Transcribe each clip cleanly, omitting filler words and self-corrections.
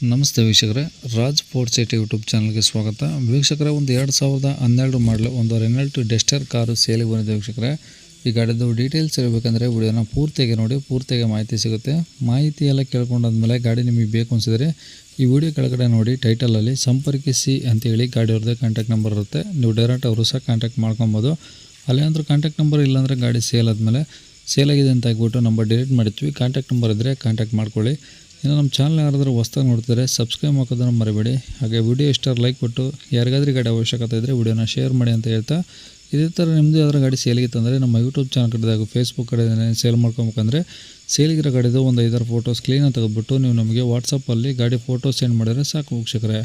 ನಮಸ್ತೆ ವೀಕ್ಷಕರೇ, Raj fort city YouTube ಚಾನಲ್ಗೆ ಸ್ವಾಗತ. ವೀಕ್ಷಕರೇ, ಒಂದು 2012 ಮಾಡಲು ಒಂದು ರೆನಾಲ್ಟ್ ಡೆಸ್ಟರ್ ಕಾರು ಸೇಲಿಗೆ ಬಂದಿದೆ. ವೀಕ್ಷಕರೇ, ಈ ಗಾಡಿದು ಡೀಟೇಲ್ಸ್ ಇರಬೇಕಂದ್ರೆ ವಿಡಿಯೋನ ಪೂರ್ತಿಯಾಗಿ ನೋಡಿ, ಪೂರ್ತಿಯಾಗಿ ಮಾಹಿತಿ ಸಿಗುತ್ತೆ. ಮಾಹಿತಿ ಎಲ್ಲ ಕೇಳ್ಕೊಂಡಾದ್ಮೇಲೆ ಗಾಡಿ ನಿಮಗೆ ಬೇಕು ಅನಿಸಿದರೆ ಈ ವಿಡಿಯೋ ಕೆಳಗಡೆ ನೋಡಿ, ಟೈಟಲಲ್ಲಿ ಸಂಪರ್ಕಿಸಿ ಅಂತೇಳಿ ಗಾಡಿಯವ್ರದ್ದೇ ಕಾಂಟ್ಯಾಕ್ಟ್ ನಂಬರ್ ಇರುತ್ತೆ. ನೀವು ಡೈರೆಕ್ಟ್ ಅವರು ಸಹ ಕಾಂಟ್ಯಾಕ್ಟ್ ಮಾಡ್ಕೊಬೋದು. ಅಲ್ಲೇನಾದ್ರೂ ಕಾಂಟ್ಯಾಕ್ಟ್ ನಂಬರ್ ಇಲ್ಲಾಂದರೆ ಗಾಡಿ ಸೇಲ್ ಆದಮೇಲೆ ಸೇಲ್ ಆಗಿದೆ ಅಂತ ಆಗ್ಬಿಟ್ಟು ನಂಬರ್ ಡಿಲೀಟ್ ಮಾಡಿರ್ತೀವಿ. ಕಾಂಟ್ಯಾಕ್ಟ್ ನಂಬರ್ ಇದ್ದರೆ ಕಾಂಟ್ಯಾಕ್ಟ್ ಮಾಡ್ಕೊಳ್ಳಿ. ಇನ್ನು ನಮ್ಮ ಚಾನಲ್ ಯಾರಾದರೂ ಹೊಸ್ದಾಗಿ ನೋಡ್ತಾರೆ ಸಬ್ಸ್ಕ್ರೈಬ್ ಮಾಡೋದನ್ನು ಮರಿಬೇಡಿ. ಹಾಗೆ ವಿಡಿಯೋ ಇಷ್ಟಾರು ಲೈಕ್ ಕೊಟ್ಟು ಯಾರಿಗಾದ್ರೂ ಗಾಡಿ ಅವಶ್ಯಕತೆ ಇದ್ದರೆ ವಿಡಿಯೋನ ಶೇರ್ ಮಾಡಿ ಅಂತ ಹೇಳ್ತಾ, ಇದೇ ಥರ ನಿಮ್ಮದು ಯಾವ್ದಾರು ಗಾಡಿ ಸೇಲಿಗಿತ್ತಂದರೆ ನಮ್ಮ ಯೂಟ್ಯೂಬ್ ಚಾನಲ್ ಕಡೆ ಹಾಗೂ ಫೇಸ್ಬುಕ್ ಕಡೆ ಸೇಲ್ ಮಾಡ್ಕೊಬೇಕಂದ್ರೆ ಸೇಲಿಗಿರೋ ಗಾಡಿದು ಒಂದು 5 ಫೋಟೋಸ್ ಕ್ಲೀನಾಗಿ ತೆಗೆದುಬಿಟ್ಟು ನೀವು ನಮಗೆ ವಾಟ್ಸಪ್ಪಲ್ಲಿ ಗಾಡಿ ಫೋಟೋ ಸೆಂಡ್ ಮಾಡಿದರೆ ಸಾಕು. ವೀಕ್ಷಕರೇ,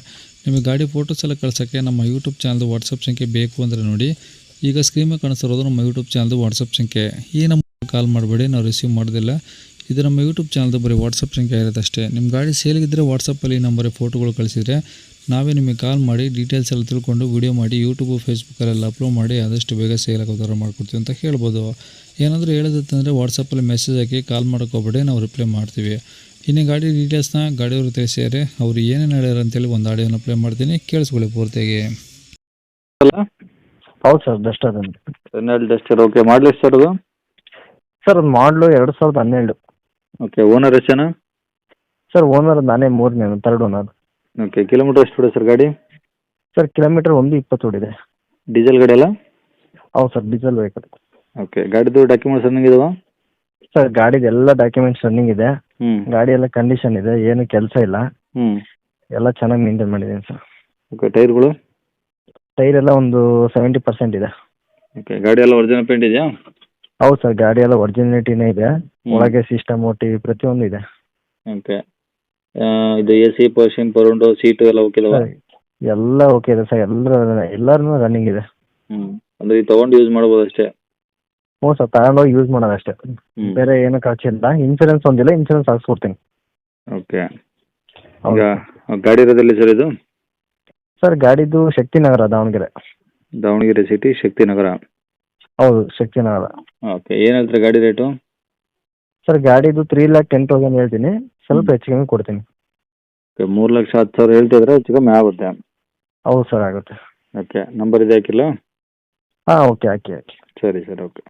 ನಿಮಗೆ ಗಾಡಿ ಫೋಟೋಸ್ ಎಲ್ಲ ಕಳ್ಸೋಕ್ಕೆ ನಮ್ಮ ಯೂಟ್ಯೂಬ್ ಚಾನಲ್ದು ವಾಟ್ಸಪ್ ಸಂಖ್ಯೆ ಬೇಕು ಅಂದರೆ ನೋಡಿ, ಈಗ ಸ್ಕ್ರೀನ್ ಮೇಲೆ ಕಾಣಿಸ್ತಿರೋದು ನಮ್ಮ ಯೂಟ್ಯೂಬ್ ಚಾನಲ್ದು ವಾಟ್ಸಪ್ ಸಂಖ್ಯೆ. ಈ ನಂಬರ್ ಕಾಲ್ ಮಾಡಬೇಡಿ, ನಾವು ರಿಸೀವ್ ಮಾಡೋದಿಲ್ಲ. ಇದು ನಮ್ಮ ಯೂಟ್ಯೂಬ್ ಚಾನಲ್ದು ಬರೀ ವಾಟ್ಸಪ್ ಸಂಖ್ಯೆ ಇರುತ್ತೆ ಅಷ್ಟೇ. ನಿಮ್ಮ ಗಾಡಿ ಸೇಲಿಗಿದ್ದರೆ ವಾಟ್ಸಪ್ಪಲ್ಲಿ ಈ ನಂಬರಿಗೆ ಫೋಟೋಗಳು ಕಳಿಸಿದರೆ ನಾವೇ ನಿಮಗೆ ಕಾಲ್ ಮಾಡಿ ಡೀಟೇಲ್ಸ್ ಎಲ್ಲ ತಿಳ್ಕೊಂಡು ವಿಡಿಯೋ ಮಾಡಿ ಯೂಟ್ಯೂಬು ಫೇಸ್ಬುಕ್ಕಲ್ಲೆಲ್ಲ ಅಪ್ಲೋಡ್ ಮಾಡಿ ಆದಷ್ಟು ಬೇಗ ಸೇಲ್ ಆಗೋದಾರ ಮಾಡ್ಕೊಡ್ತೀವಿ ಅಂತ ಹೇಳ್ಬೋದು. ಏನಾದರೂ ಹೇಳೋದಿತ್ತಂದರೆ ವಾಟ್ಸಪ್ಪಲ್ಲಿ ಮೆಸೇಜ್ ಹಾಕಿ, ಕಾಲ್ ಮಾಡೋಕೆ ಹೋಗ್ಬೇಡಿ, ನಾವು ರಿಪ್ಲೈ ಮಾಡ್ತೀವಿ. ಇನ್ನು ಗಾಡಿ ಡೀಟೇಲ್ಸ್ನ ಗಾಡಿಯವರು ತಿಳಿಸಿದರೆ ಅವರು ಏನೇನು ಹೇಳ್ಯಾರ ಅಂತೇಳಿ ಒಂದು ಆಡಿಯೋನ ಪ್ಲೇ ಮಾಡ್ತೀನಿ, ಕೇಳಿಸ್ಕೊಳ್ಳಿ ಪೂರ್ತಿಯಾಗಿ. ಅಲ್ಲ ಹೌದು ಸರ್, ಡಸ್ಟರ್ ಅಂತ. Renault Duster. ಓಕೆ, ಮಾಡಲ್ ಎಷ್ಟು ಸರ್ ಅದು? ಸರ್ ಅದು ಮಾಡಲು 2012. ಓಕೆ, ಓನರ್ ಎಷ್ಟು ಜನ? ಸರ್ ಓನರ್ ನಾನೇ, ಮೂರನೇ, ಥರ್ಡ್ ಓನರ್. ಓಕೆ, ಕಿಲೋಮೀಟರ್ ಎಷ್ಟು ಹೊಡೆ ಸರ್ ಗಾಡಿ? ಸರ್ ಕಿಲೋಮೀಟರ್ 120 ಓಡಿದೆ. ಡೀಸೆಲ್ ಗಾಡಿ ಅಲ್ಲ? ಹೌದು ಸರ್, ಡೀಸೆಲ್ ವೆಹಿಕಲ್. ಓಕೆ, ಗಾಡಿದು ಡಾಕ್ಯುಮೆಂಟ್ಸ್ ರನ್ನಿಂಗ್ ಇದಾವ? ಸರ್ ಗಾಡಿದು ಎಲ್ಲ ಡಾಕ್ಯುಮೆಂಟ್ಸ್ ರನ್ನಿಂಗ್ ಇದೆ. ಹ್ಞೂ ಗಾಡಿ ಎಲ್ಲ ಕಂಡೀಷನ್ ಇದೆ, ಏನು ಕೆಲಸ ಇಲ್ಲ. ಹ್ಞೂ ಎಲ್ಲ ಚೆನ್ನಾಗಿ ಮೇಂಟೈನ್ ಮಾಡಿದ್ದೀನಿ ಸರ್. ಓಕೆ, ಟೈರ್ಗಳು? ಟೈರ್ ಎಲ್ಲ ಒಂದು 70% ಇದೆ. ಓಕೆ, ಗಾಡಿ ಎಲ್ಲ ಒರಿಜಿನಲ್ ಪೇಂಟ್ ಇದೆಯಾ? ಹೌದು ಸರ್, ಗಾಡಿ ಎಲ್ಲ ಒರಿಜಿನಾಲಿಟಿನೇ ಇದೆ. ಒಳಗೆ ಸಿಸ್ಟಮ್, ಟಿವಿ ಪ್ರತಿಯೊಂದು ಇದೆ. ಓಕೆ, ಇದು A C, portion, pound, seat ಎಲ್ಲ ಓಕೆ ಇದಾವ? ಸರ್ ಎಲ್ಲ ಓಕೆ ಇದೆ ಸರ್, ಎಲ್ಲರೂ ರನ್ನಿಂಗ್ ಇದೆ. ಹ್ಞೂ, ಅಂದರೆ ಇದು ತೊಗೊಂಡು ಯೂಸ್ ಮಾಡ್ಬೋದು ಅಷ್ಟೇ? ಹ್ಞೂ ಸರ್, ತಗೊಂಡೋಗಿ ಯೂಸ್ ಮಾಡೋದು ಅಷ್ಟೇ, ಹ್ಞೂ. ಬೇರೆ ಏನು ಖರ್ಚಿಲ್ಲ. ಇನ್ಸೂರೆನ್ಸ್ ಒಂದಿಲ್ಲ, ಇನ್ಸೂರೆನ್ಸ್ ಹಾಕ್ಸ್ಕೊಡ್ತೀನಿ. ಓಕೆ, ಹೌದು ಈಗ ಗಾಡಿ ಇರೋದಲ್ಲಿ ಸರ್ ಇದು? ಸರ್ ಗಾಡಿದು ಶಕ್ತಿನಗರ, ದಾವಣಗೆರೆ. ದಾವಣಗೆರೆ ಸಿಟಿ, ಶಕ್ತಿನಗರ. ಹೌದು, ಶಕ್ತಿನಗರ. ಓಕೆ, ಏನು ಹೇಳ್ತಾರೆ ಗಾಡಿ ರೇಟು? ಸರ್ ಗಾಡಿದು 3,10,000 ಹೇಳ್ತೀನಿ, ಸ್ವಲ್ಪ ಹೆಚ್ಚು ಕಮ್ಮಿ ಕೊಡ್ತೀನಿ. ಓಕೆ, 3,10,000 ಹೇಳ್ತಿದ್ರೆ ಹೆಚ್ಚು ಕಮ್ಮಿ ಆಗುತ್ತೆ. ಹೌದು ಸರ್, ಆಗುತ್ತೆ. ಓಕೆ, ನಂಬರ್ ಇದೆ ಹಾಕಿಲ್ಲ? ಹಾಂ, ಓಕೆ, ಹಾಕಿ. ಸರಿ ಸರ್, ಓಕೆ.